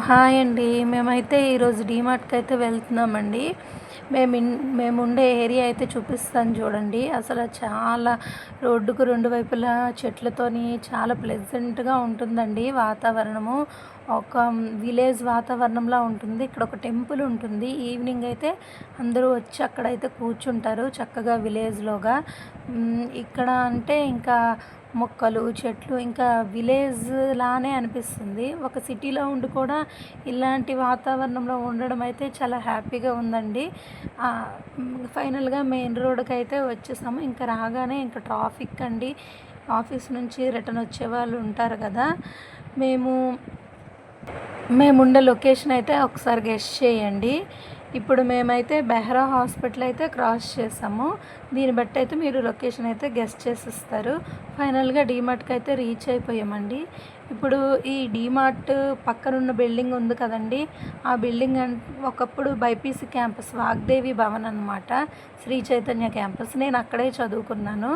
Hi అండి. మేమైతే ఈరోజు డీమార్ట్‌కి అయితే వెళ్తున్నామండి. మేముండే ఏరియా అయితే చూపిస్తాను చూడండి. అసలు చాలా రోడ్డుకు రెండు వైపులా చెట్లతోని చాలా ప్లెజెంట్‌గా ఉంటుందండి వాతావరణము. ఒక విలేజ్ వాతావరణంలా ఉంటుంది. ఇక్కడ ఒక టెంపుల్ ఉంటుంది. ఈవినింగ్ అయితే అందరూ వచ్చి అక్కడైతే కూర్చుంటారు చక్కగా విలేజ్‌లోగా. ఇక్కడ అంటే ఇంకా మొక్కలు, చెట్లు ఇంకా విలేజ్ లానే అనిపిస్తుంది. ఒక సిటీలో ఉండి కూడా ఇలాంటి వాతావరణంలో ఉండడం అయితే చాలా హ్యాపీగా ఉందండి. ఫైనల్‌గా మెయిన్ రోడ్‌కైతే వచ్చేసాము. ఇంకా రాగానే ఇంకా ట్రాఫిక్ అండి. ఆఫీస్ నుంచి రిటర్న్ వచ్చేవాళ్ళు ఉంటారు కదా! మేము మేముండే లొకేషన్ అయితే ఒకసారి గెస్ చేయండి. ఇప్పుడు మేమైతే బెహ్రా హాస్పిటల్ అయితే క్రాస్ చేసాము. దీన్ని బట్టి అయితే మీరు లొకేషన్ అయితే గెస్ చేసేస్తారు. ఫైనల్‌గా డీమార్ట్‌కి అయితే రీచ్ అయిపోయామండి. ఇప్పుడు ఈ డీమార్ట్ పక్కనున్న బిల్డింగ్ ఉంది కదండీ! ఆ బిల్డింగ్ ఒకప్పుడు బైపీసీ క్యాంపస్ వాగ్దేవి భవన్ అనమాట. శ్రీ చైతన్య క్యాంపస్. నేను అక్కడే చదువుకున్నాను.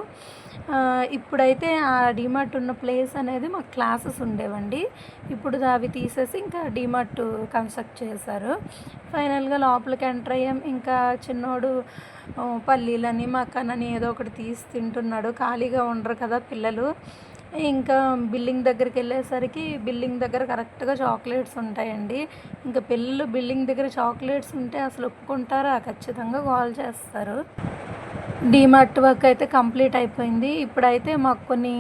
ఇప్పుడైతే ఆ డీమార్ట్ ఉన్న ప్లేస్ అనేది మాకు క్లాసెస్ ఉండేవండి. ఇప్పుడు అవి తీసేసి ఇంకా డీమార్ట్ కన్స్ట్రక్ట్ చేశారు. ఫైనల్‌గా లోపలికి ఎంటర్ అయ్యాం. ఇంకా చిన్నోడు పల్లీలని, మకానని ఏదో ఒకటి తీసి తింటున్నాడు. ఖాళీగా ఉండరు కదా పిల్లలు. ఇంకా బిల్డింగ్ దగ్గరికెళ్ళేసరికి బిల్డింగ్ దగ్గర కరెక్ట్‌గా చాక్లెట్స్ ఉంటాయండి. ఇంకా పిల్లలు బిల్డింగ్ దగ్గర చాక్లెట్స్ ఉంటే అసలు ఒప్పుకుంటారా? ఖచ్చితంగా గోల చేస్తారు. డీమార్ట్ వర్క్ అయితే కంప్లీట్ అయిపోయింది. ఇప్పుడైతే మాకు కొన్ని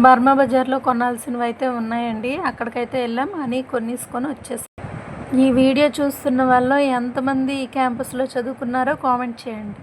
బర్మా బజార్‌లో కొనాల్సినవైతే ఉన్నాయండి. అక్కడికైతే వెళ్ళాం. అని కొనేసుకొని వచ్చేసాం. ఈ వీడియో చూస్తున్న వాళ్ళలో ఎంతమంది ఈ క్యాంపస్‌లో చదువుకున్నారో కామెంట్ చేయండి.